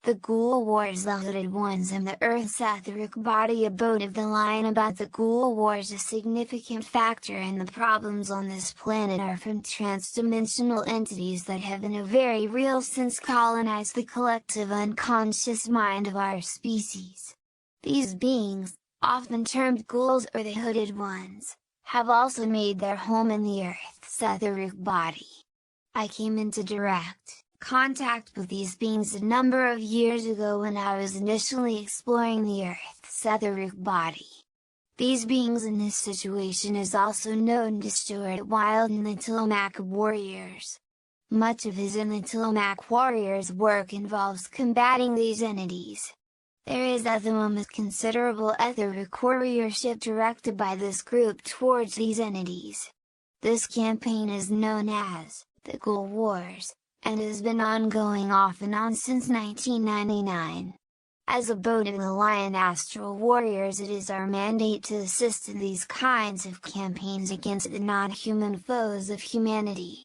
The Ghoul Wars. The Hooded Ones and the Earth's etheric body. Abode of the line. About the Ghoul Wars. A significant factor in the problems on this planet are from transdimensional entities that have in a very real sense colonized the collective unconscious mind of our species. These beings, often termed ghouls or the Hooded Ones, have also made their home in the Earth's etheric body. I came into direct contact with these beings a number of years ago when I was initially exploring the Earth's etheric body. These beings in this situation is also known to Stuart Wilde and the Tillamook Warriors. Much of his and the Tillamook Warriors' work involves combating these entities. There is at the moment considerable etheric warriorship directed by this group towards these entities. This campaign is known as the Ghoul Wars, and has been ongoing off and on since 1999. As Abode of the Lion Astral Warriors, it is our mandate to assist in these kinds of campaigns against the non-human foes of humanity.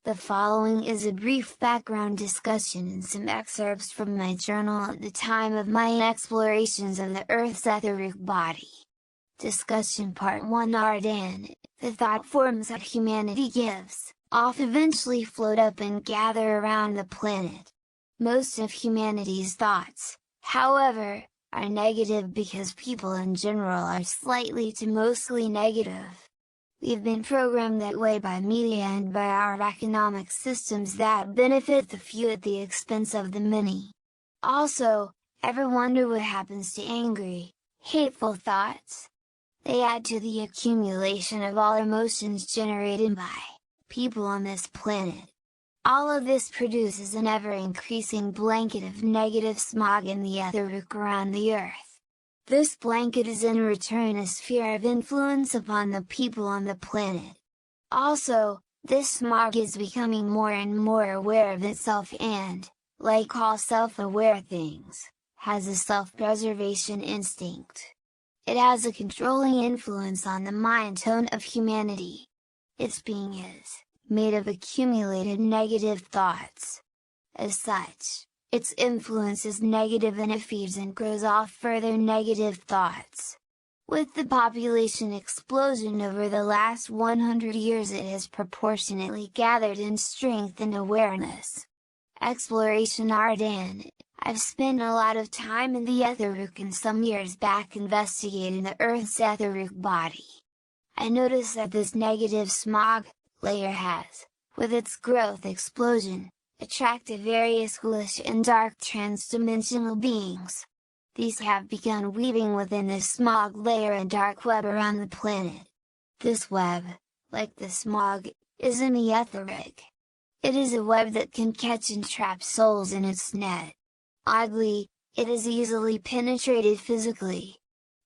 The following is a brief background discussion and some excerpts from my journal at the time of my explorations of the Earth's etheric body. Discussion Part 1. Ardane, the thought forms that humanity gives off eventually float up and gather around the planet. Most of humanity's thoughts, however, are negative because people in general are slightly to mostly negative. We've been programmed that way by media and by our economic systems that benefit the few at the expense of the many. Also, ever wonder what happens to angry, hateful thoughts? They add to the accumulation of all emotions generated by people on this planet. All of this produces an ever-increasing blanket of negative smog in the etheric around the Earth. This blanket is in return a sphere of influence upon the people on the planet. Also, this smog is becoming more and more aware of itself and, like all self-aware things, has a self-preservation instinct. It has a controlling influence on the mind tone of humanity. Its being is made of accumulated negative thoughts. As such, its influence is negative and it feeds and grows off further negative thoughts. With the population explosion over the last 100 years, it has proportionately gathered in strength and awareness. Exploration. Ardane, I've spent a lot of time in the etheric and some years back investigating the Earth's etheric body. I noticed that this negative smog layer has, with its growth explosion, attracted various ghoulish and dark transdimensional beings. These have begun weaving within this smog layer a dark web around the planet. This web, like the smog, is in the etheric. It is a web that can catch and trap souls in its net. Oddly, it is easily penetrated physically.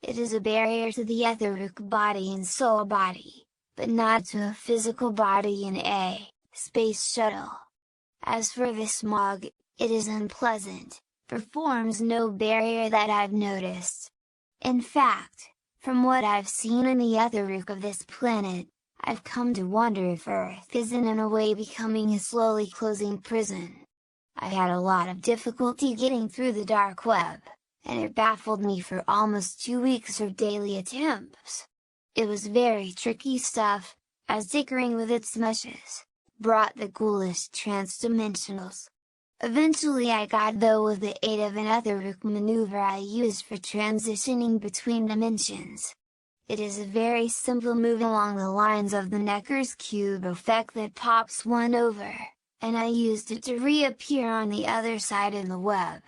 It is a barrier to the etheric body and soul body, but not to a physical body in a space shuttle. As for the smog, it is unpleasant, but forms no barrier that I've noticed. In fact, from what I've seen in the etheric of this planet, I've come to wonder if Earth isn't in a way becoming a slowly closing prison. I had a lot of difficulty getting through the dark web, and it baffled me for almost 2 weeks of daily attempts. It was very tricky stuff, as tinkering with its meshes brought the ghoulish transdimensionals. Eventually I got though with the aid of an etheric maneuver I use for transitioning between dimensions. It is a very simple move along the lines of the Necker's cube effect that pops one over, and I used it to reappear on the other side in the web.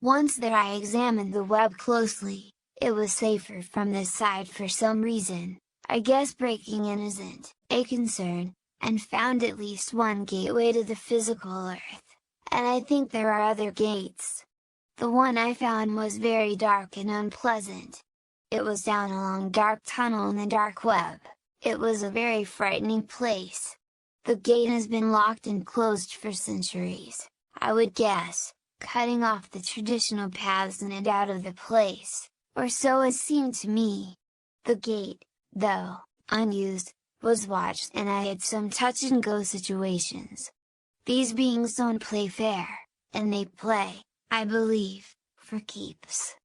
Once there I examined the web closely. It was safer from this side for some reason, I guess breaking in isn't a concern, and found at least one gateway to the physical Earth, and I think there are other gates. The one I found was very dark and unpleasant. It was down a long dark tunnel in the dark web. It was a very frightening place. The gate has been locked and closed for centuries, I would guess, cutting off the traditional paths in and out of the place. Or so it seemed to me. The gate, though unused, was watched and I had some touch-and-go situations. These beings don't play fair, and they play I believe, for keeps.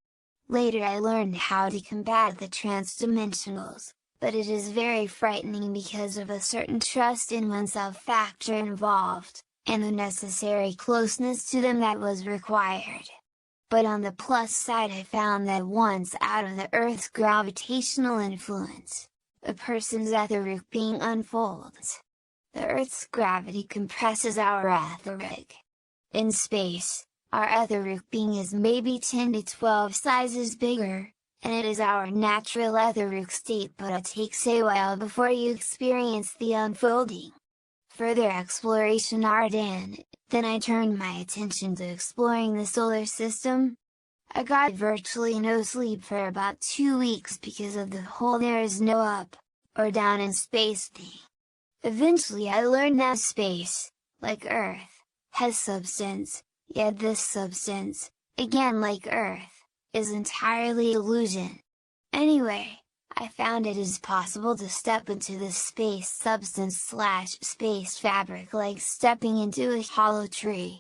Later I learned how to combat the transdimensionals, but it is very frightening because of a certain trust in oneself factor involved, and the necessary closeness to them that was required. But on the plus side I found that once out of the Earth's gravitational influence, a person's etheric being unfolds. The Earth's gravity compresses our etheric. In space, our etheric being is maybe 10 to 12 sizes bigger, and it is our natural etheric state, but it takes a while before you experience the unfolding. Further exploration Ardane, then I turned my attention to exploring the solar system. I got virtually no sleep for about 2 weeks because of the whole there is no up, or down in space thing. Eventually I learned that space, like Earth, has substance, yet this substance, again like Earth, is entirely illusion. Anyway, I found it is possible to step into this space substance / space fabric like stepping into a hollow tree.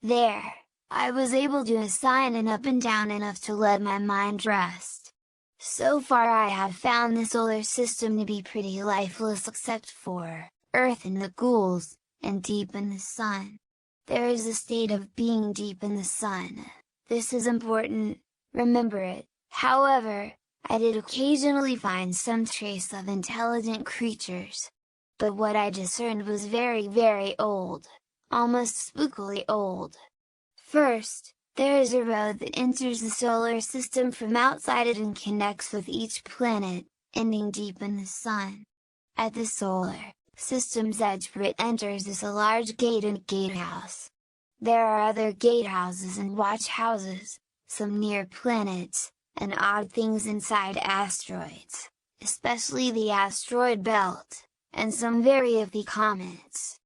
There, I was able to assign an up and down enough to let my mind rest. So far I have found the solar system to be pretty lifeless except for Earth and the ghouls, and deep in the sun. There is a state of being deep in the sun. This is important, remember it. However, I did occasionally find some trace of intelligent creatures. But what I discerned was very very old, almost spookily old. First, there is a road that enters the solar system from outside it and connects with each planet, ending deep in the sun. At the solar system's edge where it enters is a large gate and gatehouse. There are other gatehouses and watchhouses, some near planets, and odd things inside asteroids, especially the asteroid belt, and some very iffy comets.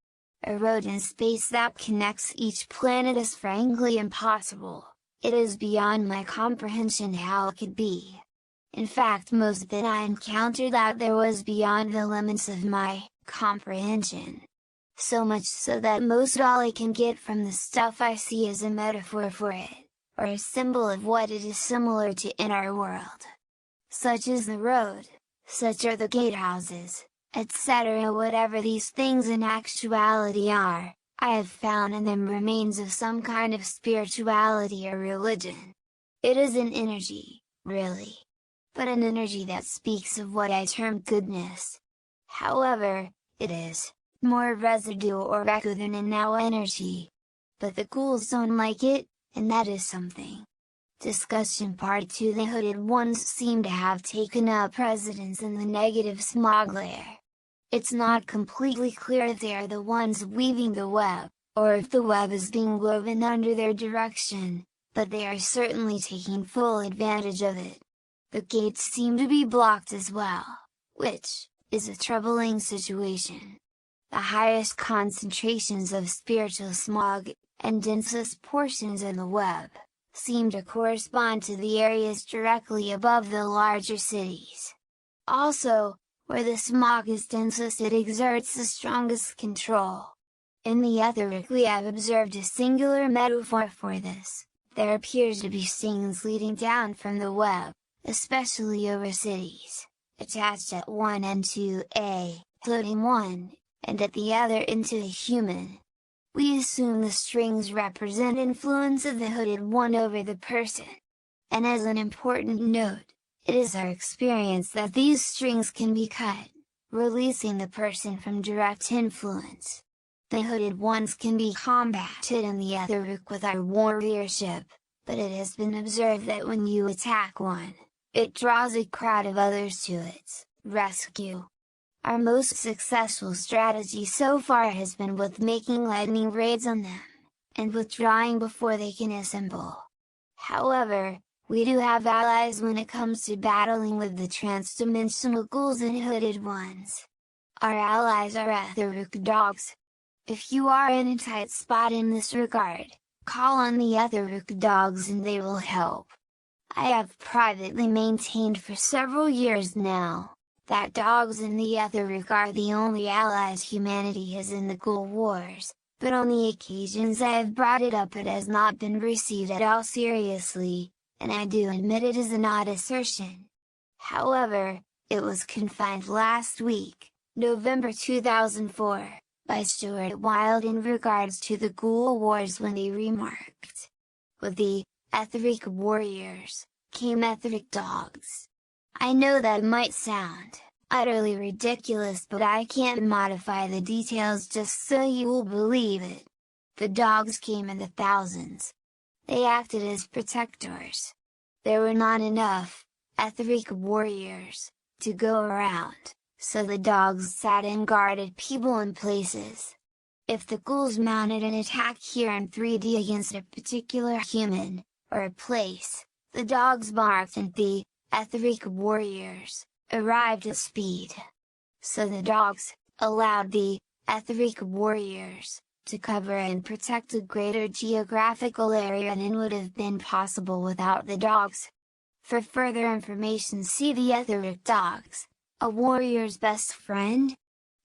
A road in space that connects each planet is frankly impossible. It is beyond my comprehension how it could be. In fact, most that I encountered out there was beyond the limits of my comprehension. So much so that most all I can get from the stuff I see is a metaphor for it, or a symbol of what it is similar to in our world. Such is the road, such are the gatehouses, etc. Whatever these things in actuality are, I have found in them remains of some kind of spirituality or religion. It is an energy, really. But an energy that speaks of what I term goodness. However, it is more residue or echo than a now energy. But the ghouls don't like it, and that is something. Discussion Part 2. The hooded ones seem to have taken up precedence in the negative smog layer. It's not completely clear if they are the ones weaving the web, or if the web is being woven under their direction, but they are certainly taking full advantage of it. The gates seem to be blocked as well, which is a troubling situation. The highest concentrations of spiritual smog, and densest portions of the web, seem to correspond to the areas directly above the larger cities. Also, where the smog is densest it exerts the strongest control. In the etheric we have observed a singular metaphor for this. There appears to be stings leading down from the web, especially over cities, attached at one end to a floating one, and at the other end to a human. We assume the strings represent influence of the hooded one over the person. And as an important note, it is our experience that these strings can be cut, releasing the person from direct influence. The hooded ones can be combated in the etheric with our warriorship, but it has been observed that when you attack one, it draws a crowd of others to its rescue. Our most successful strategy so far has been with making lightning raids on them, and withdrawing before they can assemble. However, we do have allies when it comes to battling with the transdimensional ghouls and hooded ones. Our allies are etheric dogs. If you are in a tight spot in this regard, call on the etheric dogs and they will help. I have privately maintained for several years now, that dogs in the etheric are the only allies humanity has in the ghoul wars, but on the occasions I have brought it up it has not been received at all seriously, and I do admit it is an odd assertion. However, it was confined last week, November 2004, by Stuart Wilde in regards to the Ghoul Wars when they remarked, "With the etheric warriors, came etheric dogs." I know that might sound utterly ridiculous, but I can't modify the details just so you will believe it. The dogs came in the thousands. They acted as protectors. There were not enough etheric warriors to go around, so the dogs sat and guarded people and places. If the ghouls mounted an attack here in 3D against a particular human, or a place, the dogs barked and the etheric warriors arrived at speed. So the dogs allowed the etheric warriors to cover and protect a greater geographical area than would have been possible without the dogs. For further information, see the etheric dogs, a warrior's best friend?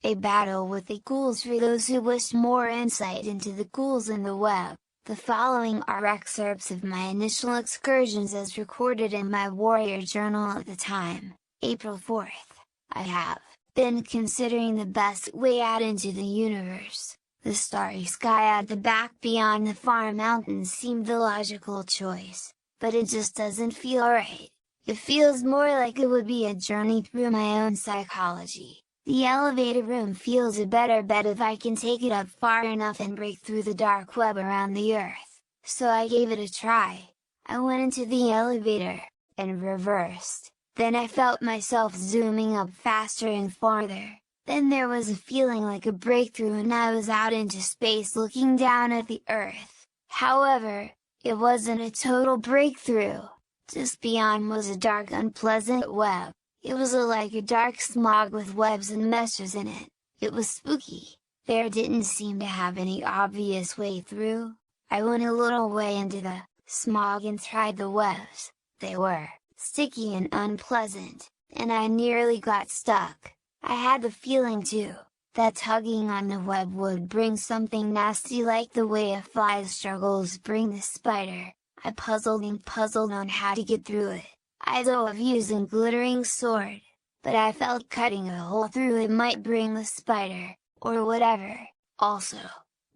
A battle with the ghouls. For those who wish more insight into the ghouls in the web, the following are excerpts of my initial excursions as recorded in my warrior journal at the time, April 4th. I have been considering the best way out into the universe. The starry sky at the back beyond the far mountains seemed the logical choice, but it just doesn't feel right. It feels more like it would be a journey through my own psychology. The elevator room feels a better bet if I can take it up far enough and break through the dark web around the earth, so I gave it a try. I went into the elevator, and reversed. Then I felt myself zooming up faster and farther. Then there was a feeling like a breakthrough and I was out into space looking down at the earth. However, it wasn't a total breakthrough. Just beyond was a dark, unpleasant web. It was like a dark smog with webs and meshes in it. It was spooky. There didn't seem to have any obvious way through. I went a little way into the smog and tried the webs. They were sticky and unpleasant, and I nearly got stuck. I had the feeling too, that tugging on the web would bring something nasty like the way a fly's struggles bring the spider. I puzzled and puzzled on how to get through it. I thought of using glittering sword, but I felt cutting a hole through it might bring the spider, or whatever. Also,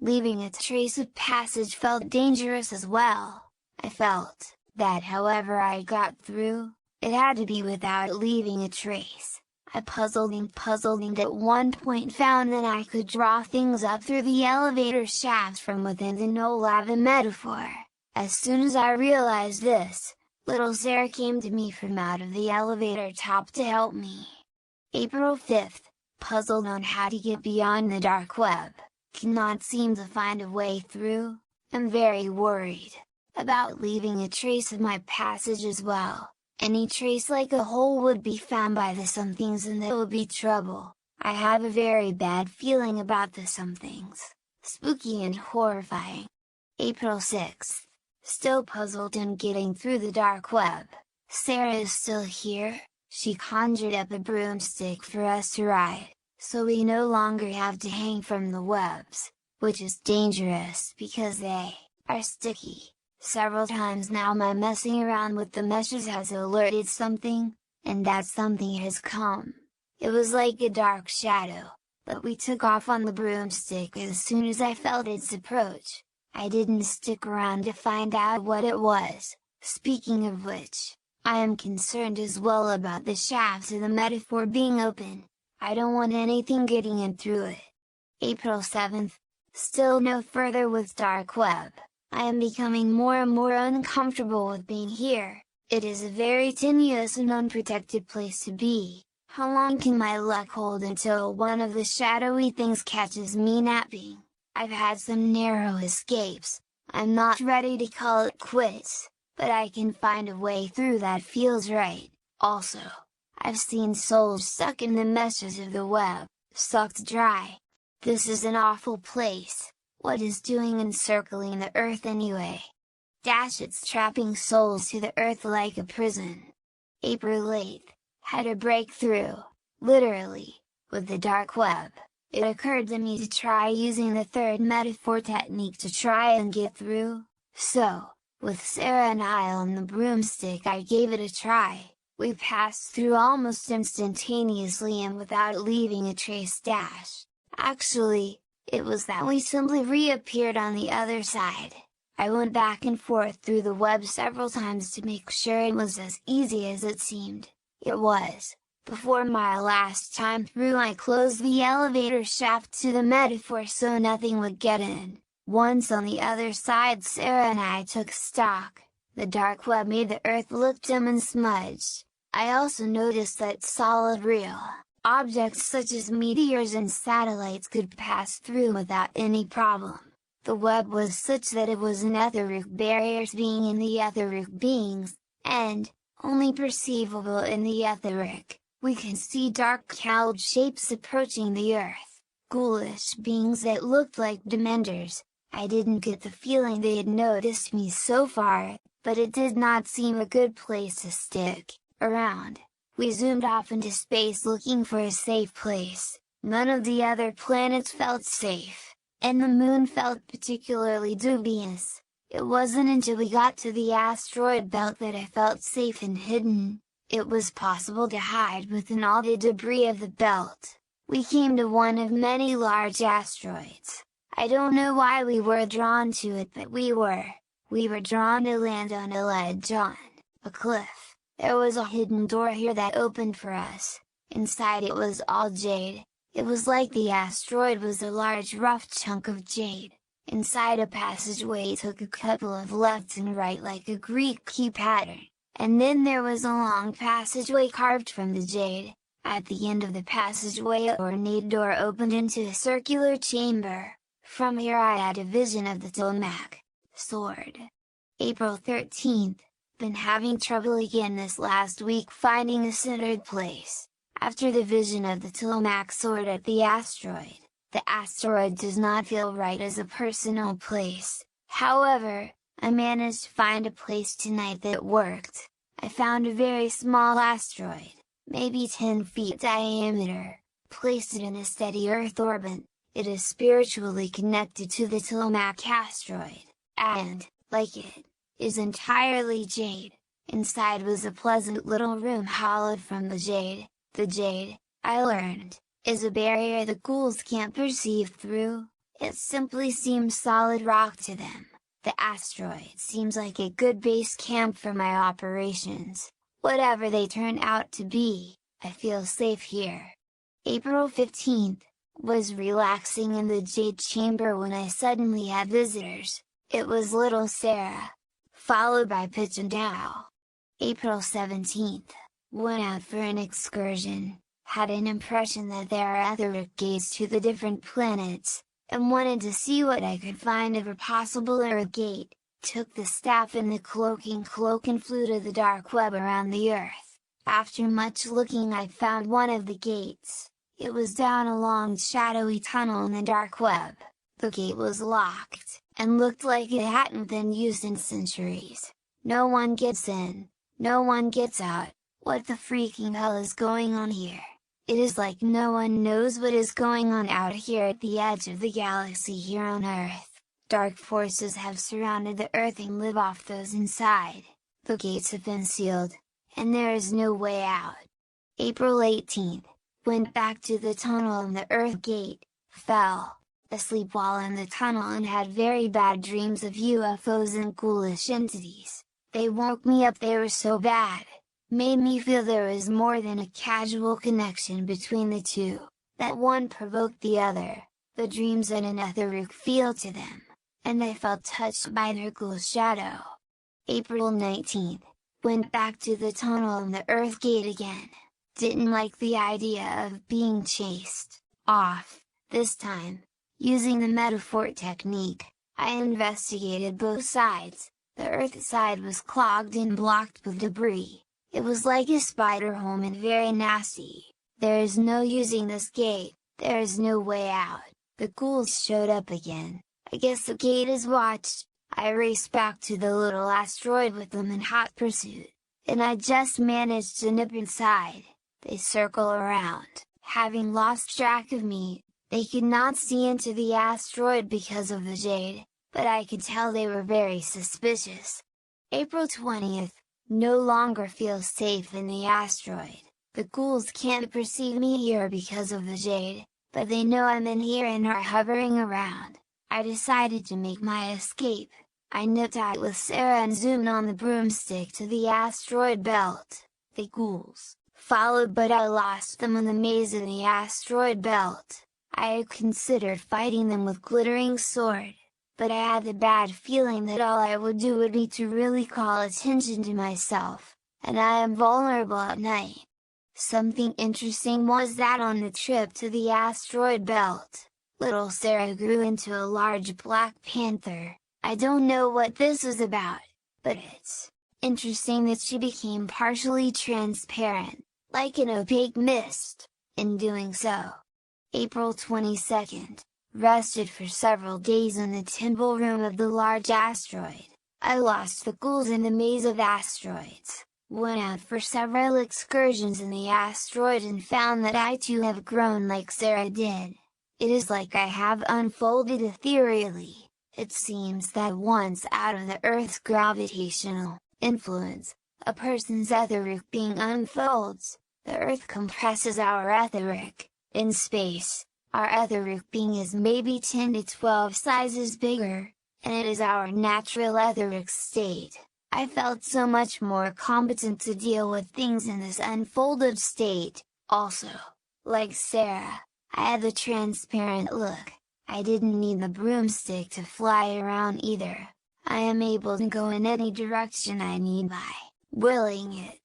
leaving a trace of passage felt dangerous as well. I felt that however I got through, it had to be without leaving a trace. I puzzled and at one point found that I could draw things up through the elevator shafts from within the no lava metaphor. As soon as I realized this, little Sarah came to me from out of the elevator top to help me. April 5th, puzzled on how to get beyond the dark web, cannot seem to find a way through. I'm very worried about leaving a trace of my passage as well. Any trace like a hole would be found by the somethings and there would be trouble. I have a very bad feeling about the somethings. Spooky and horrifying. April 6th. Still puzzled and getting through the dark web. Sarah is still here. She conjured up a broomstick for us to ride, so we no longer have to hang from the webs, which is dangerous because they are sticky. Several times now my messing around with the meshes has alerted something, and that something has come. It was like a dark shadow, but we took off on the broomstick as soon as I felt its approach. I didn't stick around to find out what it was. Speaking of which, I am concerned as well about the shafts of the metaphor being open. I don't want anything getting in through it. April 7th, still no further with dark web. I am becoming more and more uncomfortable with being here. It is a very tenuous and unprotected place to be. How long can my luck hold until one of the shadowy things catches me napping? I've had some narrow escapes. I'm not ready to call it quits, but I can find a way through that feels right. Also, I've seen souls stuck in the meshes of the web, sucked dry. This is an awful place. What is doing encircling the earth anyway? It's trapping souls to the earth like a prison. April 8th, had a breakthrough, literally, with the dark web. It occurred to me to try using the third metaphor technique to try and get through, so, with Sarah and I on the broomstick, I gave it a try. We passed through almost instantaneously and without leaving a trace dash. Actually, it was that we simply reappeared on the other side. I went back and forth through the web several times to make sure it was as easy as it seemed. It was. Before my last time through, I closed the elevator shaft to the metaphor so nothing would get in. Once on the other side, Sarah and I took stock. The dark web made the earth look dim and smudged. I also noticed that solid real objects such as meteors and satellites could pass through without any problem. The web was such that it was an etheric barriers being in the etheric beings, and only perceivable in the etheric. We can see dark cloud shapes approaching the earth, ghoulish beings that looked like dementors. I didn't get the feeling they had noticed me so far, but it did not seem a good place to stick around. We zoomed off into space looking for a safe place. None of the other planets felt safe, and the moon felt particularly dubious. It wasn't until we got to the asteroid belt that I felt safe and hidden. It was possible to hide within all the debris of the belt. We came to one of many large asteroids. I don't know why we were drawn to it, but we were. We were drawn to land on a ledge on a cliff. There was a hidden door here that opened for us. Inside it was all jade. It was like the asteroid was a large rough chunk of jade. Inside a passageway took a couple of lefts and right like a Greek key pattern. And then there was a long passageway carved from the jade. At the end of the passageway an ornate door opened into a circular chamber. From here I had a vision of the Tillamook sword. April 13th. Been having trouble again this last week finding a centered place. After the vision of the Tillamook sword at the asteroid does not feel right as a personal place. However, I managed to find a place tonight that worked. I found a very small asteroid, maybe 10 feet diameter, placed it in a steady Earth orbit. It is spiritually connected to the Tillamook asteroid, and, like it, is entirely jade. Inside was a pleasant little room hollowed from the jade. The jade, I learned, is a barrier the ghouls can't perceive through. It simply seems solid rock to them. The asteroid seems like a good base camp for my operations. Whatever they turn out to be, I feel safe here. April 15th, was relaxing in the jade chamber when I suddenly had visitors. It was little Sarah, followed by Pitch and Dow. April 17th, went out for an excursion, had an impression that there are etheric gates to the different planets, and wanted to see what I could find of a possible Earth gate. Took the staff and the cloak and flew to the dark web around the Earth. After much looking I found one of the gates. It was down a long shadowy tunnel in the dark web. The gate was locked, and looked like it hadn't been used in centuries. No one gets in, no one gets out. What the freaking hell is going on here? It is like no one knows what is going on out here at the edge of the galaxy here on Earth. Dark forces have surrounded the Earth and live off those inside. The gates have been sealed, and there is no way out. April 18th, went back to the tunnel and the Earth gate, fell asleep while in the tunnel and had very bad dreams of UFOs and ghoulish entities. They woke me up, they were so bad. Made me feel there was more than a casual connection between the two, that one provoked the other. The dreams had an etheric feel to them, and I felt touched by their ghoul shadow. April 19th, went back to the tunnel and the Earth gate again. Didn't like the idea of being chased off. This time, using the metaphor technique, I investigated both sides. The Earth side was clogged and blocked with debris. It was like a spider home and very nasty. There is no using this gate, there is no way out. The ghouls showed up again. I guess the gate is watched. I raced back to the little asteroid with them in hot pursuit, and I just managed to nip inside. They circle around, having lost track of me. They could not see into the asteroid because of the jade, but I could tell they were very suspicious. April 20th, no longer feel safe in the asteroid. The ghouls can't perceive me here because of the jade, but they know I'm in here and are hovering around. I decided to make my escape. I nipped out with Sarah and zoomed on the broomstick to the asteroid belt. The ghouls followed, but I lost them in the maze of the asteroid belt. I had considered fighting them with glittering sword, but I had the bad feeling that all I would do would be to really call attention to myself, and I am vulnerable at night. Something interesting was that on the trip to the asteroid belt, little Sarah grew into a large black panther. I don't know what this is about, but it's interesting that she became partially transparent, like an opaque mist, in doing so. April 22nd, rested for several days in the temple room of the large asteroid. I lost the ghouls in the maze of asteroids, went out for several excursions in the asteroid and found that I too have grown like Sarah did. It is like I have unfolded ethereally. It seems that once out of the Earth's gravitational influence, a person's etheric being unfolds. The Earth compresses our etheric. In space, our etheric being is maybe 10 to 12 sizes bigger, and it is our natural etheric state. I felt so much more competent to deal with things in this unfolded state. Also, like Sarah, I had the transparent look. I didn't need the broomstick to fly around either. I am able to go in any direction I need by willing it.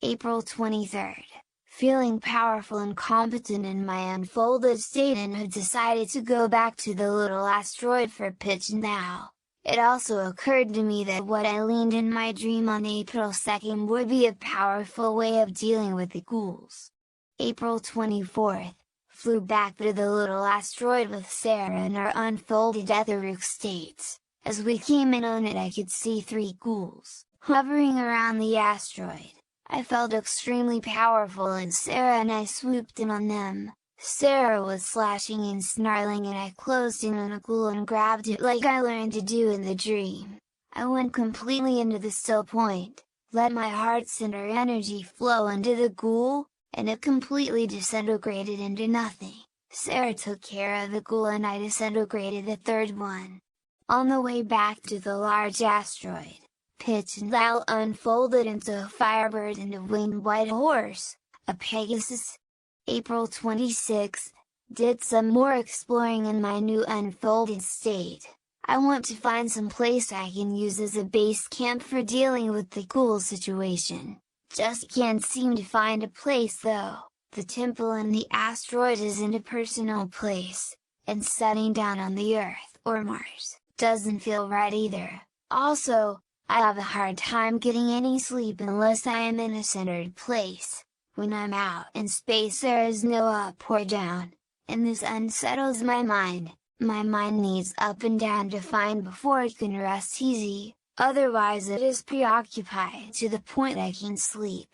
April 23rd. Feeling powerful and competent in my unfolded state and have decided to go back to the little asteroid for pitch now. It also occurred to me that what I leaned in my dream on April 2nd would be a powerful way of dealing with the ghouls. April 24th. Flew back to the little asteroid with Sarah in our unfolded etheric states. As we came in on it, I could see 3 ghouls hovering around the asteroid. I felt extremely powerful, and Sarah and I swooped in on them. Sarah was slashing and snarling, and I closed in on a ghoul and grabbed it like I learned to do in the dream. I went completely into the still point, let my heart center energy flow into the ghoul, and it completely disintegrated into nothing. Sarah took care of the ghoul and I disintegrated the 3rd one. On the way back to the large asteroid, Pitch and Lal unfolded into a firebird and a winged white horse, a Pegasus. April 26th, did some more exploring in my new unfolded state. I want to find some place I can use as a base camp for dealing with the ghoul situation. Just can't seem to find a place though. The temple in the asteroid isn't a personal place, and setting down on the Earth or Mars doesn't feel right either. Also, I have a hard time getting any sleep unless I am in a centered place. When I'm out in space there is no up or down, and this unsettles my mind. My mind needs up and down to find before it can rest easy. Otherwise it is preoccupied to the point I can't sleep.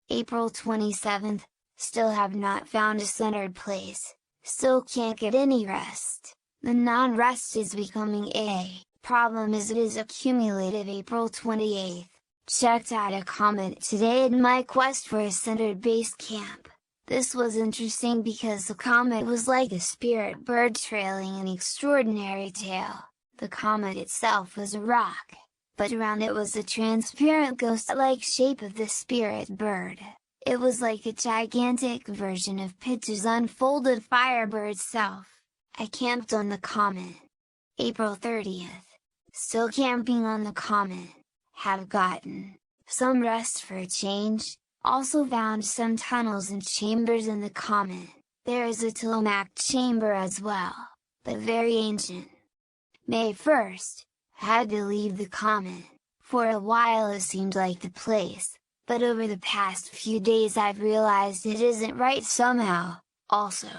April 27th, still have not found a centered place, still can't get any rest. The non-rest is becoming a problem as it is accumulative. April 28th, checked out a comet today in my quest for a centered base camp. This was interesting because the comet was like a spirit bird trailing an extraordinary tail. The comet itself was a rock, but around it was a transparent ghost-like shape of the spirit bird. It was like a gigantic version of Pitch's unfolded firebird self. I camped on the comet. April 30th. Still camping on the comet. Have gotten some rest for a change. Also found some tunnels and chambers in the comet. There is a Tillamook chamber as well, but very ancient. May 1st. Had to leave the comet. For a while it seemed like the place, but over the past few days I've realized it isn't right somehow. Also,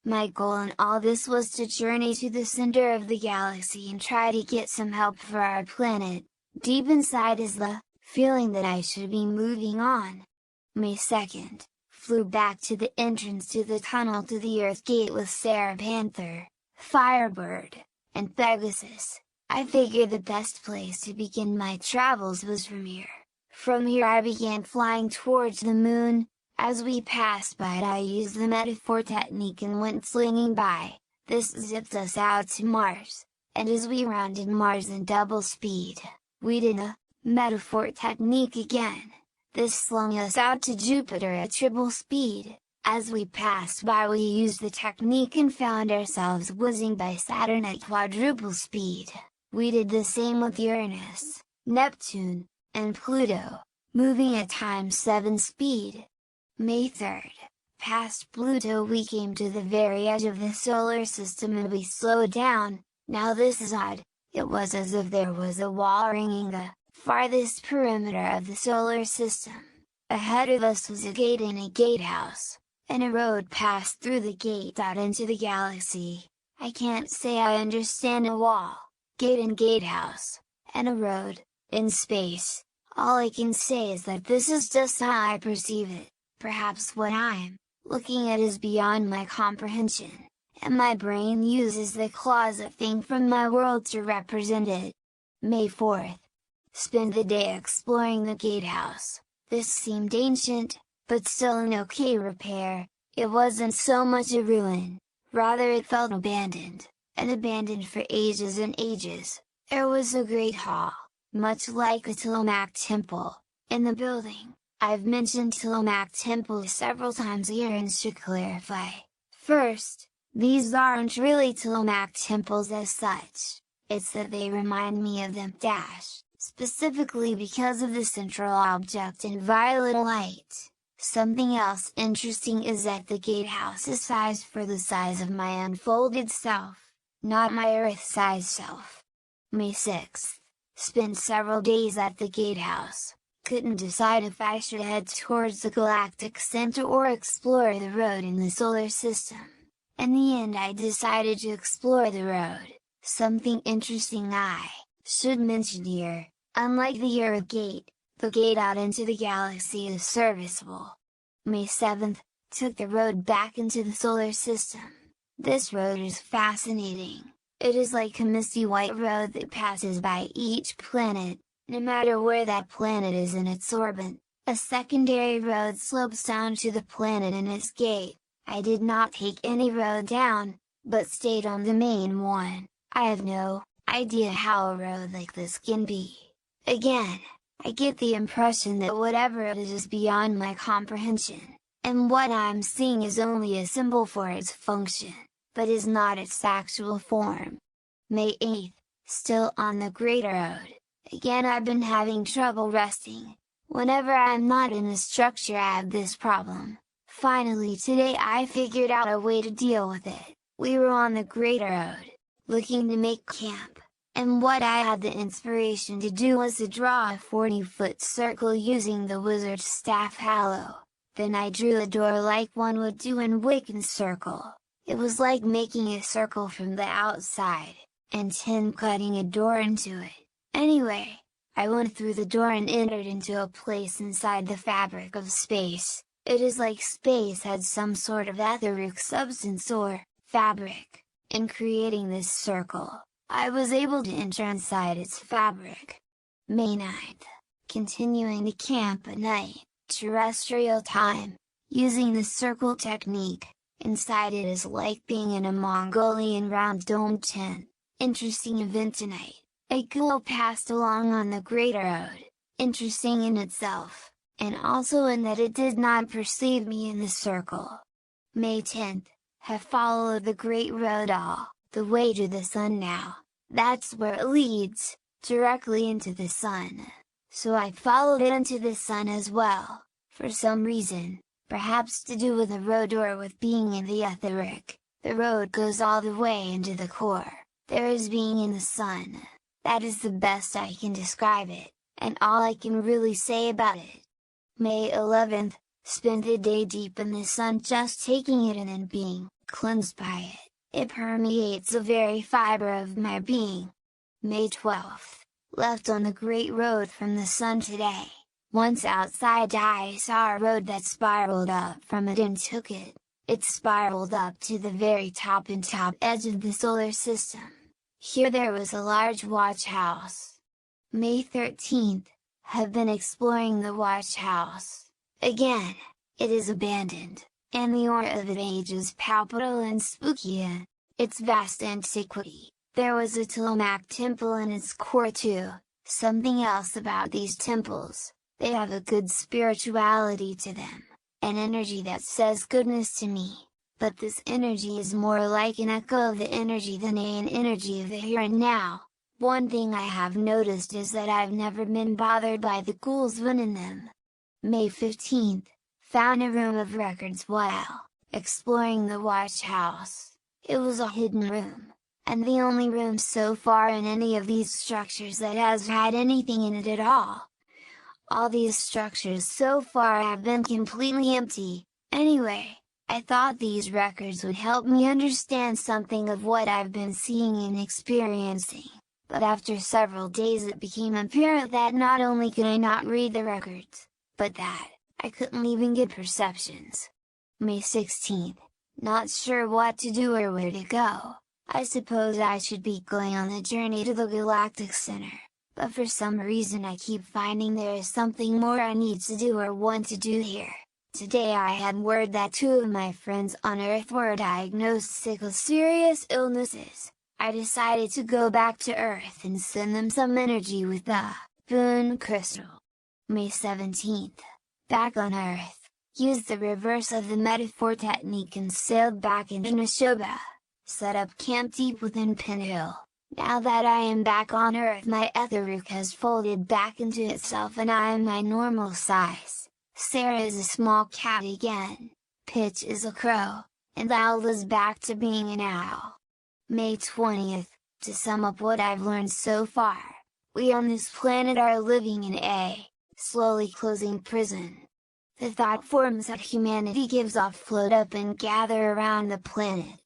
my goal in all this was to journey to the center of the galaxy and try to get some help for our planet. Deep inside is the feeling that I should be moving on. May 2nd. flew back to the entrance to the tunnel to the Earth Gate with Sarah Panther, Firebird, and Pegasus. I figured the best place to begin my travels was from here. From here I began flying towards the moon. As we passed by it I used the metaphor technique and went slinging by. This zipped us out to Mars, and as we rounded Mars in double speed, we did a metaphor technique again. This slung us out to Jupiter at triple speed. As we passed by we used the technique and found ourselves whizzing by Saturn at quadruple speed. We did the same with Uranus, Neptune, and Pluto, moving at times 7 speed. May 3rd, past Pluto we came to the very edge of the solar system and we slowed down. Now this is odd, it was as if there was a wall ringing the farthest perimeter of the solar system. Ahead of us was a gate and a gatehouse, and a road passed through the gate out into the galaxy. I can't say I understand a wall, gate and gatehouse, and a road, in space. All I can say is that this is just how I perceive it. Perhaps what I'm looking at is beyond my comprehension, and my brain uses the closet thing from my world to represent it. May 4th. Spend the day exploring the gatehouse. This seemed ancient, but still in okay repair. It wasn't so much a ruin, rather it felt abandoned, and abandoned for ages and ages. There was a great hall, much like a Tillamook temple, in the building. I've mentioned Tillamook temples several times here and should clarify. First, these aren't really Tillamook temples as such, it's that they remind me of them specifically because of the central object in violet light. Something else interesting is that the gatehouse is sized for the size of my unfolded self, not my Earth-sized self. May 6th. Spent several days at the gatehouse. Couldn't decide if I should head towards the galactic center or explore the road in the solar system. In the end I decided to explore the road. Something interesting I should mention here, unlike the Earth Gate, the gate out into the galaxy is serviceable. May 7th, took the road back into the solar system. This road is fascinating. It is like a misty white road that passes by each planet, no matter where that planet is in its orbit. A secondary road slopes down to the planet in its gate. I did not take any road down, but stayed on the main one. I have no idea how a road like this can be. Again, I get the impression that whatever it is beyond my comprehension, and what I'm seeing is only a symbol for its function, but is not its actual form. May 8th, still on the Great Road. Again I've been having trouble resting. Whenever I'm not in a structure I have this problem. Finally today I figured out a way to deal with it. We were on the Great Road, looking to make camp, and what I had the inspiration to do was to draw a 40-foot circle using the wizard's staff Hallow. Then I drew a door like one would do in Wiccan's circle. It was like making a circle from the outside, and then cutting a door into it. Anyway, I went through the door and entered into a place inside the fabric of space. It is like space had some sort of etheric substance or fabric. In creating this circle, I was able to enter inside its fabric. May 9th. Continuing to camp at night, terrestrial time, using the circle technique. Inside it is like being in a Mongolian round dome tent. Interesting event tonight. A ghoul passed along on the Great Road. Interesting in itself, and also in that it did not perceive me in the circle. May 10th. Have followed the Great Road all the way to the sun now. That's where it leads, directly into the sun. So I followed it into the sun as well, for some reason, perhaps to do with the road or with being in the etheric. The road goes all the way into the core. There is being in the sun. That is the best I can describe it, and all I can really say about it. May 11th, spent the day deep in the sun just taking it in and being cleansed by it. It permeates the very fiber of my being. May 12th, left on the Great Road from the sun today. Once outside I saw a road that spiraled up from it and took it. It spiraled up to the very top and top edge of the solar system. Here there was a large watch house. May 13th, have been exploring the watch house. Again, it is abandoned, and the aura of age is palpable and spooky in its vast antiquity. There was a Tillamook temple in its core too. Something else about these temples, they have a good spirituality to them, an energy that says goodness to me, but this energy is more like an echo of the energy than an energy of the here and now. One thing I have noticed is that I've never been bothered by the ghouls when in them. May 15th, found a room of records while exploring the watch house. It was a hidden room, and the only room so far in any of these structures that has had anything in it at all. All these structures so far have been completely empty. Anyway, I thought these records would help me understand something of what I've been seeing and experiencing. But after several days it became apparent that not only could I not read the records, but that I couldn't even get perceptions. May 16th, not sure what to do or where to go. I suppose I should be going on the journey to the Galactic Center, but for some reason I keep finding there is something more I need to do or want to do here. Today I had word that 2 of my friends on Earth were diagnosed sick with serious illnesses. I decided to go back to Earth and send them some energy with the Boon Crystal. May 17th, back on Earth, used the reverse of the metaphor technique and sailed back into Neshoba, set up camp deep within Pin Hill. Now that I am back on Earth my Etheruk has folded back into itself and I am my normal size. Sarah is a small cat again, Pitch is a crow, and Owl is back to being an owl. May 20th, to sum up what I've learned so far, we on this planet are living in a slowly closing prison. The thought forms that humanity gives off float up and gather around the planet.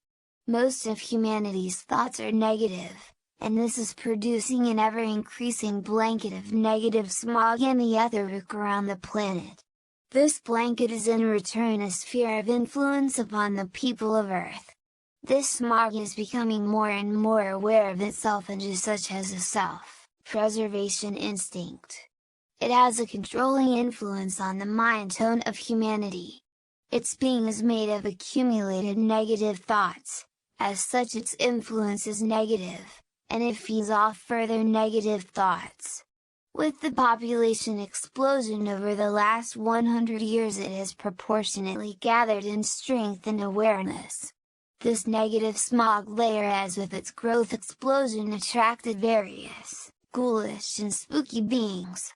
Most of humanity's thoughts are negative, and this is producing an ever-increasing blanket of negative smog in the Etheruk around the planet. This blanket is in return a sphere of influence upon the people of Earth. This smog is becoming more and more aware of itself and just such has a self-preservation instinct. It has a controlling influence on the mind tone of humanity. Its being is made of accumulated negative thoughts, as such its influence is negative, and it feeds off further negative thoughts. With the population explosion over the last 100 years it has proportionately gathered in strength and awareness. This negative smog layer has with its growth explosion attracted various, ghoulish and spooky beings.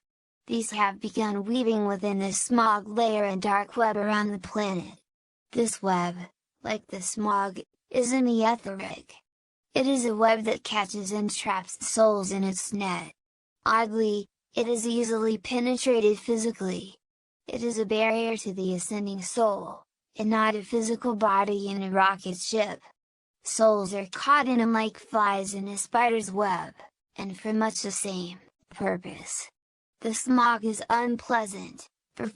These have begun weaving within this smog layer a dark web around the planet. This web, like the smog, is in the Etheruk. It is a web that catches and traps souls in its net. Oddly, it is easily penetrated physically. It is a barrier to the ascending soul, and not a physical body in a rocket ship. Souls are caught in 'em like flies in a spider's web, and for much the same purpose. The smog is unpleasant,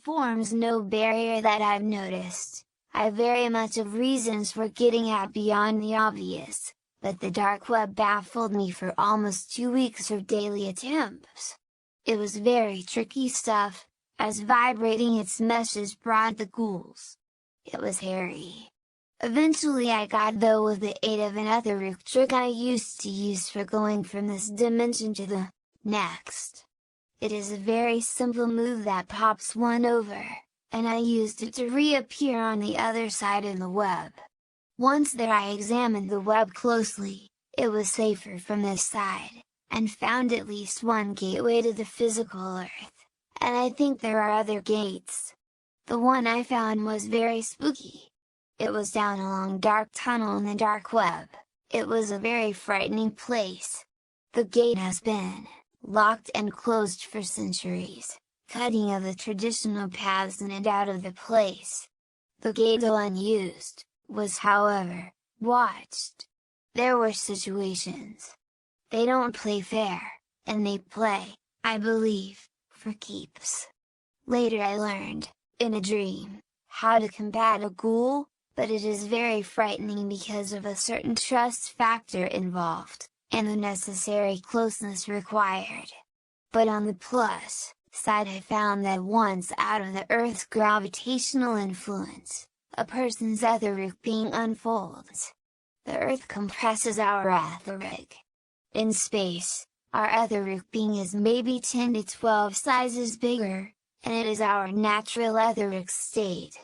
forms no barrier that I've noticed. I very much of reasons for getting out beyond the obvious, but the dark web baffled me for almost 2 weeks of daily attempts. It was very tricky stuff, as vibrating its message brought the ghouls. It was hairy. Eventually I got though with the aid of an Etheruk trick I used to use for going from this dimension to the next. It is a very simple move that pops one over, and I used it to reappear on the other side of the web. Once there I examined the web closely, it was safer from this side, and found at least one gateway to the physical Earth, and I think there are other gates. The one I found was very spooky. It was down a long dark tunnel in the dark web. It was a very frightening place. The gate has been locked and closed for centuries, cutting of the traditional paths in and out of the place. The gate, though unused, was however, watched. There were situations. They don't play fair, and they play, I believe, for keeps. Later I learned, in a dream, how to combat a ghoul, but it is very frightening because of a certain trust factor involved, and the necessary closeness required. But on the plus side, I found that once out of the Earth's gravitational influence, a person's etheric being unfolds. The Earth compresses our etheric. In space, our etheric being is maybe 10 to 12 sizes bigger, and it is our natural etheric state.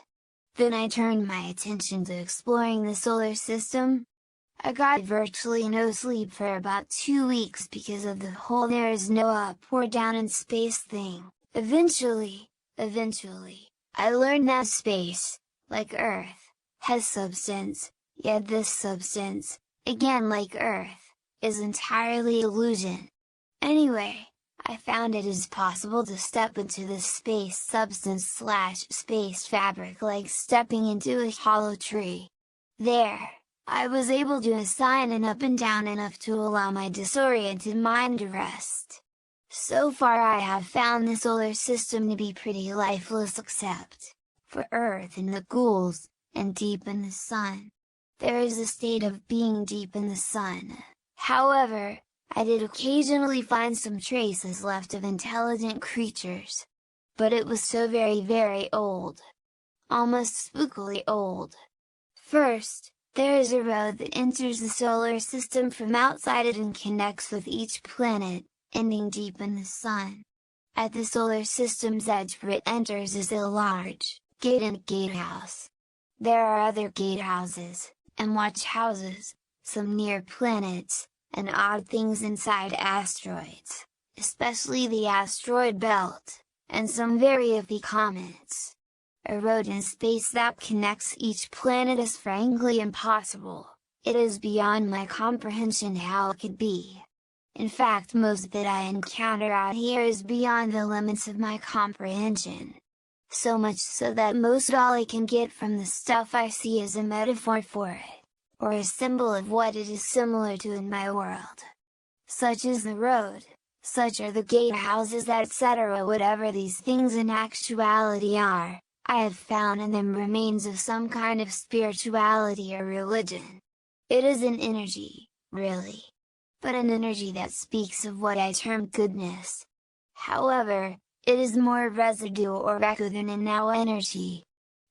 Then I turned my attention to exploring the solar system. I got virtually no sleep for about 2 weeks because of the whole there is no up or down in space thing. Eventually, I learned that space, like Earth, has substance, yet this substance, again like Earth, is entirely illusion. Anyway, I found it is possible to step into this space substance / space fabric like stepping into a hollow tree. There, I was able to assign an up and down enough to allow my disoriented mind to rest. So far I have found the solar system to be pretty lifeless except for Earth and the ghouls, and deep in the sun. There is a state of being deep in the sun. However, I did occasionally find some traces left of intelligent creatures. But it was so very old. Almost spookily old. First, there is a road that enters the solar system from outside it and connects with each planet, ending deep in the sun. At the solar system's edge where it enters is a large gate and gatehouse. There are other gatehouses, and watch houses, some near planets, and odd things inside asteroids, especially the asteroid belt, and some very iffy comets. A road in space that connects each planet is frankly impossible. It is beyond my comprehension how it could be. In fact, most that I encounter out here is beyond the limits of my comprehension. So much so that most all I can get from the stuff I see is a metaphor for it, or a symbol of what it is similar to in my world. Such is the road, such are the gatehouses, etc. Whatever these things in actuality are, I have found in them remains of some kind of spirituality or religion. It is an energy, really. But an energy that speaks of what I term goodness. However, it is more residue or echo than a now energy.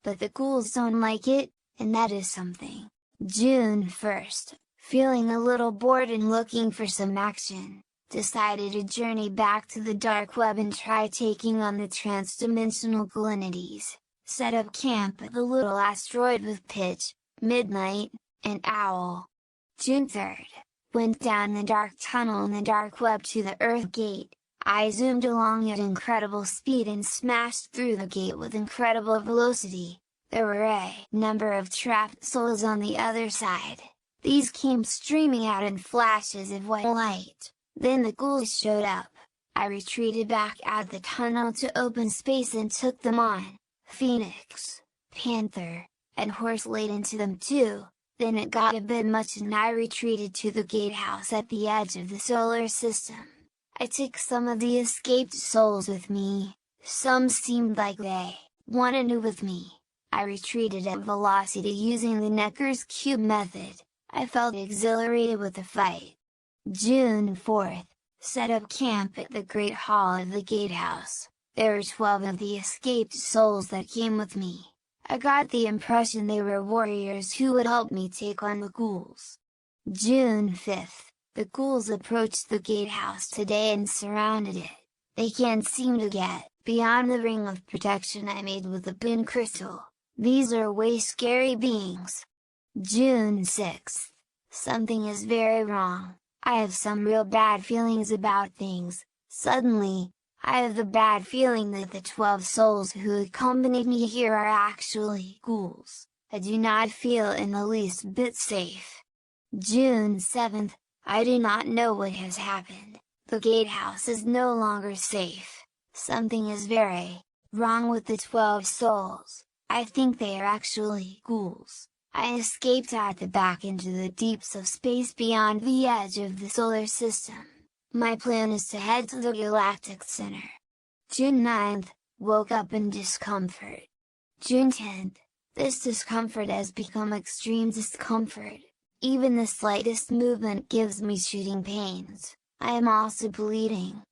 But the ghouls don't like it, and that is something. June 1st, feeling a little bored and looking for some action, decided to journey back to the dark web and try taking on the transdimensional glinities, set up camp at the little asteroid with Pitch, Midnight, and Owl. June 3rd, went down the dark tunnel in the dark web to the Earth Gate. I zoomed along at incredible speed and smashed through the gate with incredible velocity. There were a number of trapped souls on the other side. These came streaming out in flashes of white light. Then the ghouls showed up. I retreated back out the tunnel to open space and took them on. Phoenix, Panther, and Horse laid into them too. Then it got a bit much and I retreated to the gatehouse at the edge of the solar system. I took some of the escaped souls with me. Some seemed like they wanted to with me. I retreated at velocity using the Necker's cube method. I felt exhilarated with the fight. June 4th, set up camp at the Great Hall of the Gatehouse. There were 12 of the escaped souls that came with me. I got the impression they were warriors who would help me take on the ghouls. June 5th, the ghouls approached the gatehouse today and surrounded it. They can't seem to get beyond the ring of protection I made with the bin crystal. These are way scary beings. June 6th, something is very wrong. I have some real bad feelings about things. Suddenly, I have the bad feeling that the 12 souls who accompanied me here are actually ghouls. I do not feel in the least bit safe. June 7th, I do not know what has happened. The gatehouse is no longer safe. Something is very wrong with the 12 souls. I think they are actually ghouls. I escaped out the back into the deeps of space beyond the edge of the solar system. My plan is to head to the Galactic Center. June 9th, woke up in discomfort. June 10th, this discomfort has become extreme discomfort. Even the slightest movement gives me shooting pains. I am also bleeding.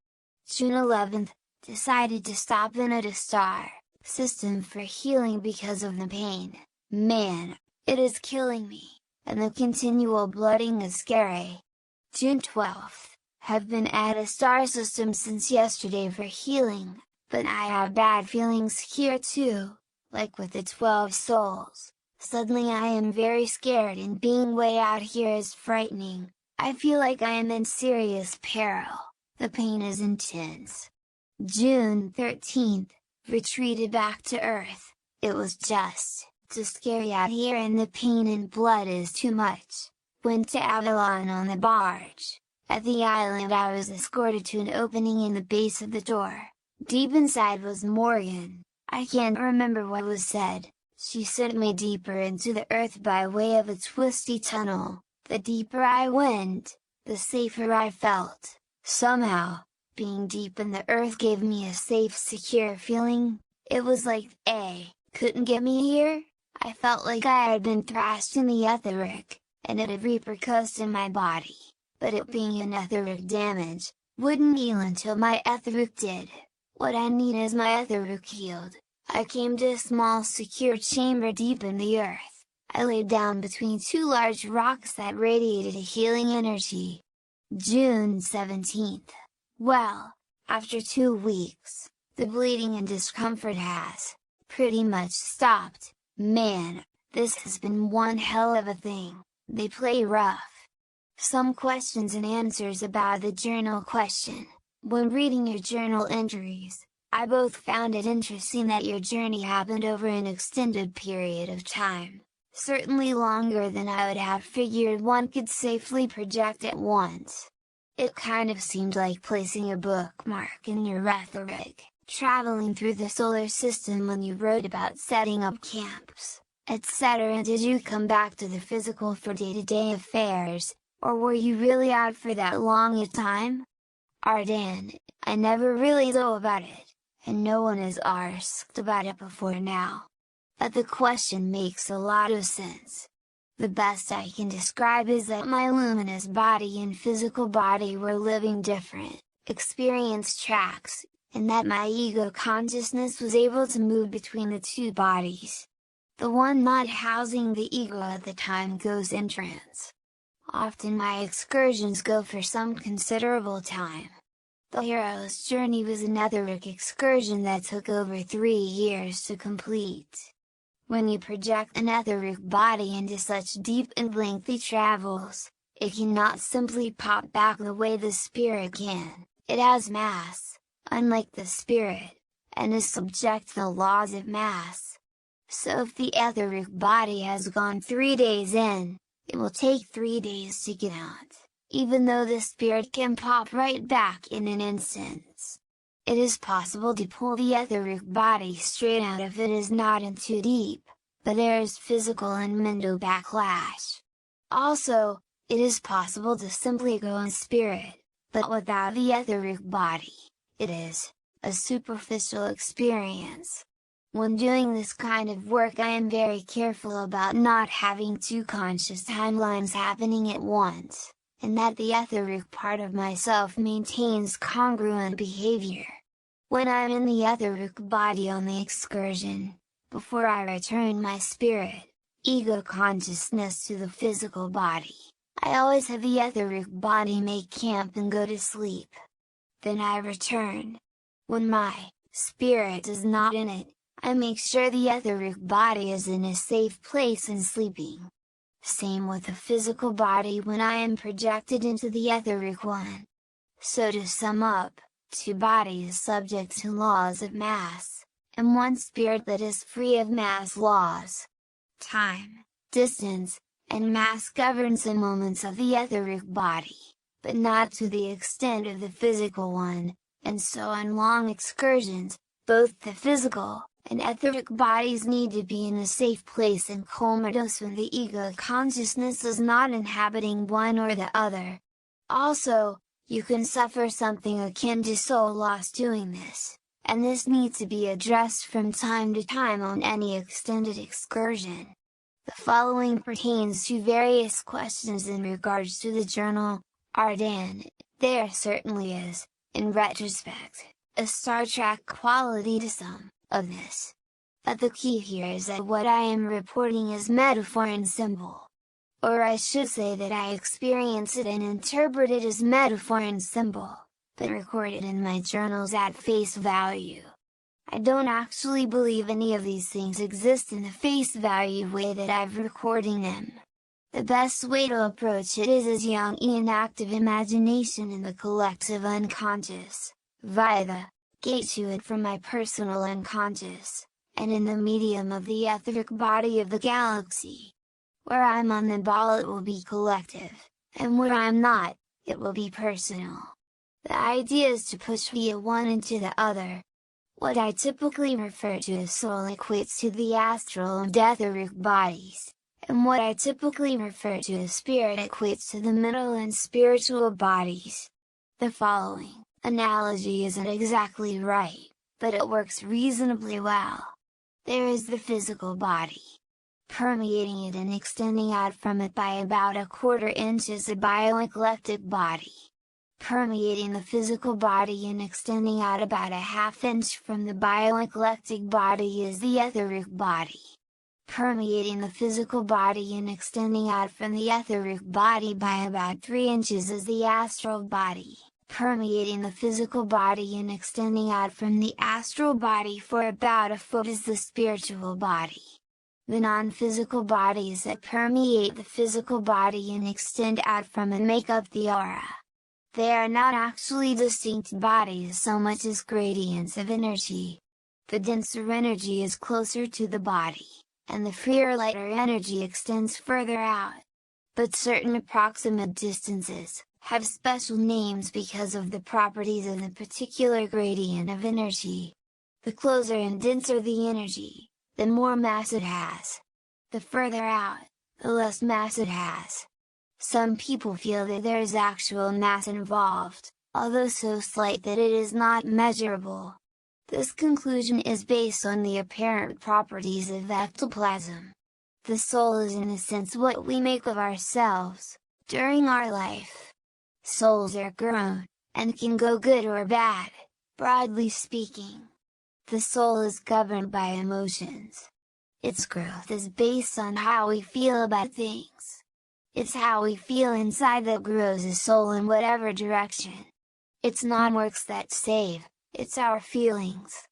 June 11th, decided to stop in at a star system for healing because of the pain. Man, it is killing me, and the continual blooding is scary. June 12th, have been at a star system since yesterday for healing, but I have bad feelings here too, like with the 12 souls. Suddenly I am very scared, and being way out here is frightening. I feel like I am in serious peril. The pain is intense. June 13th, retreated back to Earth. It was just too scary out here, and the pain and blood is too much. Went to Avalon on the barge. At the island I was escorted to an opening in the base of the door. Deep inside was Morgan. I can't remember what was said. She sent me deeper into the earth by way of a twisty tunnel. The deeper I went, the safer I felt. Somehow, being deep in the earth gave me a safe, secure feeling. It was like couldn't get me here. I felt like I had been thrashed in the etheric, and it had repercussed in my body. But it being an etheric damage, wouldn't heal until my etheric did. What I need is my etheric healed. I came to a small secure chamber deep in the earth. I laid down between two large rocks that radiated a healing energy. June 17th. Well, after 2 weeks, the bleeding and discomfort has pretty much stopped. Man, this has been one hell of a thing. They play rough. Some questions and answers about the journal question. When reading your journal entries, I both found it interesting that your journey happened over an extended period of time, certainly longer than I would have figured one could safely project at once. It kind of seemed like placing a bookmark in your rhetoric, traveling through the solar system when you wrote about setting up camps, etc. Did you come back to the physical for day-to-day affairs, or were you really out for that long a time? Ardane, I never really know about it, and no one has asked about it before now. But the question makes a lot of sense. The best I can describe is that my luminous body and physical body were living different experience tracks, and that my ego consciousness was able to move between the two bodies. The one not housing the ego at the time goes in trance. Often my excursions go for some considerable time. The hero's journey was an etheric excursion that took over 3 years to complete. When you project an etheric body into such deep and lengthy travels, it cannot simply pop back the way the spirit can. It has mass, unlike the spirit, and is subject to the laws of mass. So if the etheric body has gone 3 days in, it will take 3 days to get out, even though the spirit can pop right back in an instant. It is possible to pull the etheric body straight out if it is not in too deep, but there is physical and mental backlash. Also, it is possible to simply go in spirit, but without the etheric body. It is a superficial experience. When doing this kind of work, I am very careful about not having two conscious timelines happening at once, and that the etheric part of myself maintains congruent behavior. When I am in the etheric body on the excursion, before I return my spirit, ego consciousness to the physical body, I always have the etheric body make camp and go to sleep. Then I return. When my spirit is not in it, I make sure the etheric body is in a safe place and sleeping. Same with the physical body when I am projected into the etheric one. So to sum up, 2 bodies subject to laws of mass, and 1 spirit that is free of mass laws. Time, distance, and mass governs the moments of the etheric body, but not to the extent of the physical one, and so on long excursions, both the physical and etheric bodies need to be in a safe place and comatose when the ego consciousness is not inhabiting one or the other. Also, you can suffer something akin to soul loss doing this, and this needs to be addressed from time to time on any extended excursion. The following pertains to various questions in regards to the journal, Ardane. There certainly is, in retrospect, a Star Trek quality to some of this. But the key here is that what I am reporting is metaphor and symbol. Or I should say that I experience it and interpret it as metaphor and symbol, but record it in my journals at face value. I don't actually believe any of these things exist in the face value way that I'm recording them. The best way to approach it is as Jungian active imagination in the collective unconscious, via the gate to it from my personal unconscious, and in the medium of the etheric body of the galaxy. Where I'm on the ball it will be collective, and where I'm not, it will be personal. The idea is to push via one into the other. What I typically refer to as soul equates to the astral and etheric bodies, and what I typically refer to as spirit equates to the mental and spiritual bodies. The following analogy isn't exactly right, but it works reasonably well. There is the physical body. Permeating it and extending out from it by about a quarter inch is a bioeclectic body. Permeating the physical body and extending out about a half inch from the bioeclectic body is the etheric body. Permeating the physical body and extending out from the etheric body by about 3 inches is the astral body. Permeating the physical body and extending out from the astral body for about a foot is the spiritual body. The non-physical bodies that permeate the physical body and extend out from it make up the aura. They are not actually distinct bodies so much as gradients of energy. The denser energy is closer to the body, and the freer lighter energy extends further out. But certain approximate distances have special names because of the properties of the particular gradient of energy. The closer and denser the energy, the more mass it has. The further out, the less mass it has. Some people feel that there is actual mass involved, although so slight that it is not measurable. This conclusion is based on the apparent properties of ectoplasm. The soul is in a sense what we make of ourselves, during our life. Souls are grown, and can go good or bad, broadly speaking. The soul is governed by emotions. Its growth is based on how we feel about things. It's how we feel inside that grows a soul in whatever direction. It's not works that save, it's our feelings.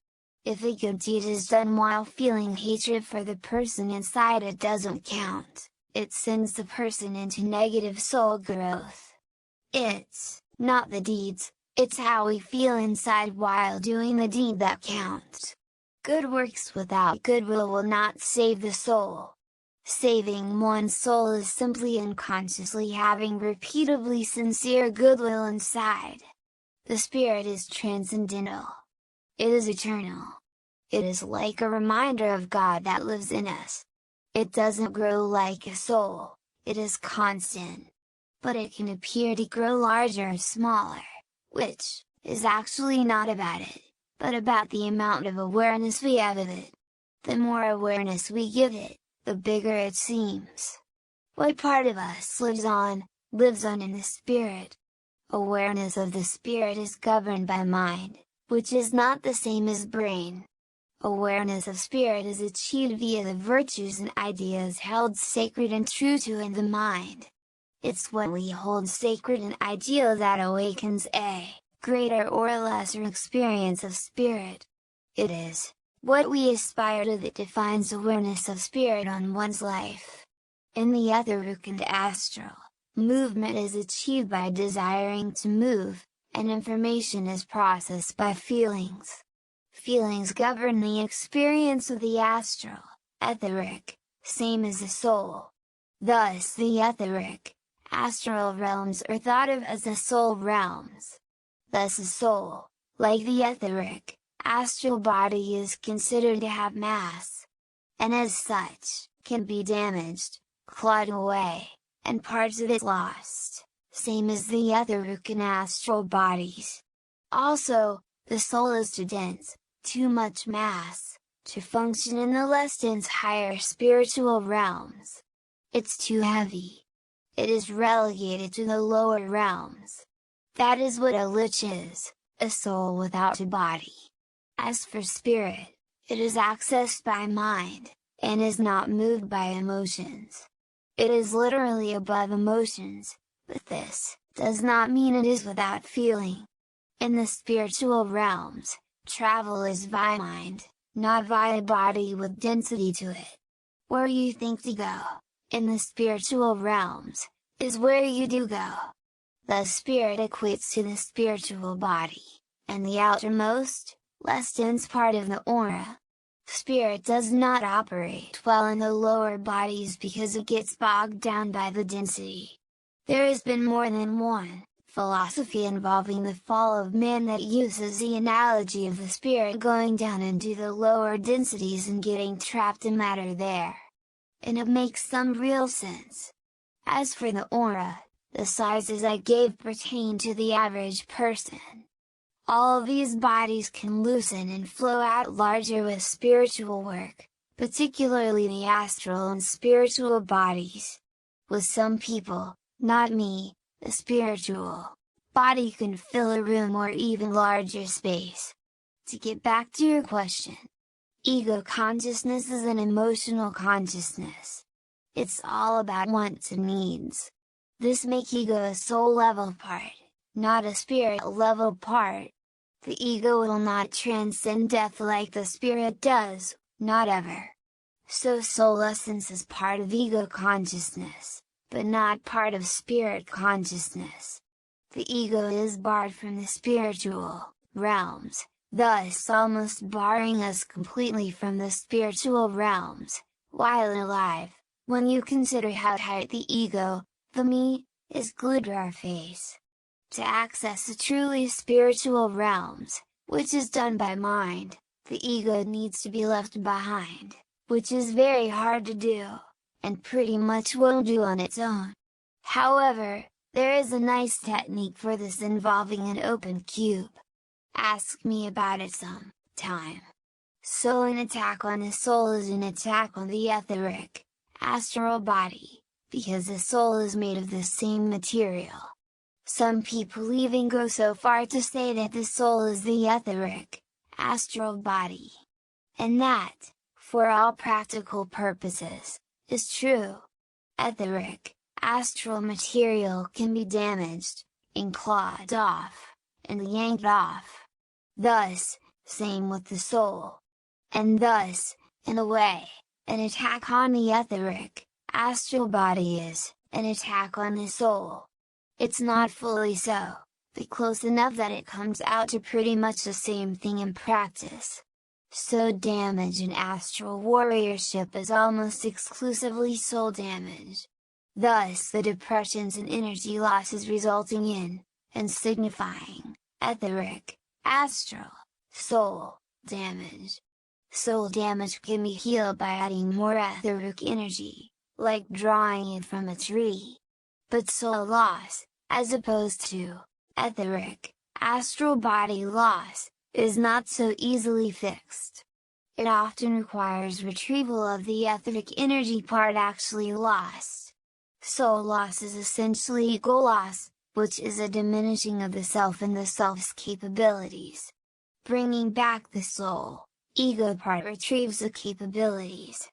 If a good deed is done while feeling hatred for the person inside, it doesn't count, it sends the person into negative soul growth. It's not the deeds, it's how we feel inside while doing the deed that counts. Good works without goodwill will not save the soul. Saving one's soul is simply unconsciously having repeatedly sincere goodwill inside. The spirit is transcendental. It is eternal. It is like a reminder of God that lives in us. It doesn't grow like a soul, it is constant. But it can appear to grow larger or smaller, which is actually not about it, but about the amount of awareness we have of it. The more awareness we give it, the bigger it seems. What part of us lives on in the spirit? Awareness of the spirit is governed by mind, which is not the same as brain. Awareness of spirit is achieved via the virtues and ideas held sacred and true to in the mind. It's what we hold sacred and ideal that awakens a greater or lesser experience of spirit. It is what we aspire to that defines awareness of spirit on one's life. In the etheric and astral, movement is achieved by desiring to move, and information is processed by feelings. Feelings govern the experience of the astral, etheric, same as the soul. Thus the etheric, astral realms are thought of as the soul realms. Thus a soul, like the etheric, astral body is considered to have mass, and as such, can be damaged, clawed away, and parts of it lost, same as the etheric and astral bodies. Also, the soul is too dense, too much mass to function in the less dense higher spiritual realms. It's too heavy. It is relegated to the lower realms. That is what a lich is, a soul without a body. As for spirit, it is accessed by mind, and is not moved by emotions. It is literally above emotions, but this does not mean it is without feeling. In the spiritual realms, travel is via mind, not via body with density to it. Where you think to go, in the spiritual realms, is where you do go. The spirit equates to the spiritual body, and the outermost, less dense part of the aura. Spirit does not operate well in the lower bodies because it gets bogged down by the density. There has been more than one philosophy involving the fall of man that uses the analogy of the spirit going down into the lower densities and getting trapped in matter there. And it makes some real sense. As for the aura, the sizes I gave pertain to the average person. All of these bodies can loosen and flow out larger with spiritual work, particularly the astral and spiritual bodies. With some people, not me, the spiritual body can fill a room or even larger space. To get back to your question, ego consciousness is an emotional consciousness. It's all about wants and needs. This makes ego a soul level part, not a spirit level part. The ego will not transcend death like the spirit does, not ever. So soul essence is part of ego consciousness, but not part of spirit consciousness. The ego is barred from the spiritual realms, thus almost barring us completely from the spiritual realms, while alive. When you consider how tight the ego, the me, is glued to our face. To access the truly spiritual realms, which is done by mind, the ego needs to be left behind, which is very hard to do, and pretty much won't do on its own. However, there is a nice technique for this involving an open cube. Ask me about it some time. So an attack on the soul is an attack on the etheric, astral body, because the soul is made of the same material. Some people even go so far to say that the soul is the etheric, astral body. And that, for all practical purposes, is true. Etheric, astral material can be damaged, and clawed off, and yanked off. Thus, same with the soul. And thus, in a way, an attack on the etheric, astral body is an attack on the soul. It's not fully so, but close enough that it comes out to pretty much the same thing in practice. So damage in astral warriorship is almost exclusively soul damage. Thus the depressions and energy losses resulting in, and signifying, etheric, astral, soul, damage. Soul damage can be healed by adding more etheric energy, like drawing it from a tree. But soul loss, as opposed to etheric, astral body loss, is not so easily fixed. It often requires retrieval of the etheric energy part actually lost. Soul loss is essentially ego loss, which is a diminishing of the self and the self's capabilities. Bringing back the soul, ego part retrieves the capabilities.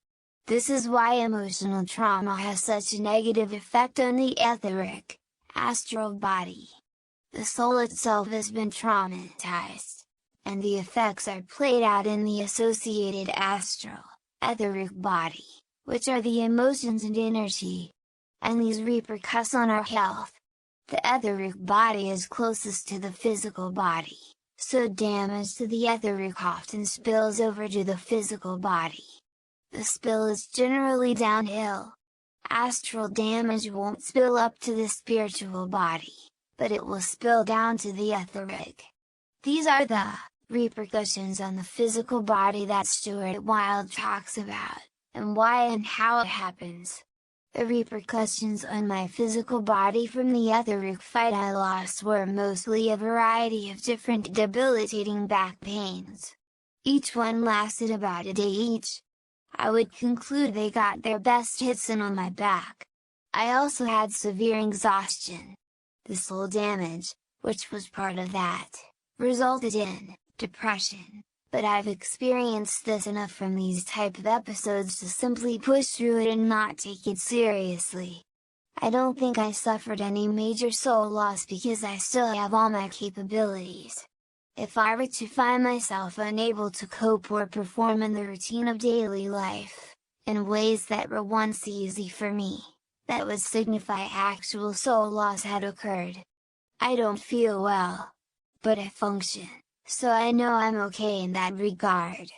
This is why emotional trauma has such a negative effect on the etheric, astral body. The soul itself has been traumatized, and the effects are played out in the associated astral, etheric body, which are the emotions and energy. And these repercuss on our health. The etheric body is closest to the physical body, so damage to the etheric often spills over to the physical body. The spill is generally downhill. Astral damage won't spill up to the spiritual body, but it will spill down to the etheric. These are the repercussions on the physical body that Stuart Wilde talks about, and why and how it happens. The repercussions on my physical body from the etheric fight I lost were mostly a variety of different debilitating back pains. Each one lasted about a day each. I would conclude they got their best hits in on my back. I also had severe exhaustion. The soul damage, which was part of that, resulted in depression, but I've experienced this enough from these type of episodes to simply push through it and not take it seriously. I don't think I suffered any major soul loss because I still have all my capabilities. If I were to find myself unable to cope or perform in the routine of daily life, in ways that were once easy for me, that would signify actual soul loss had occurred. I don't feel well, but I function, so I know I'm okay in that regard.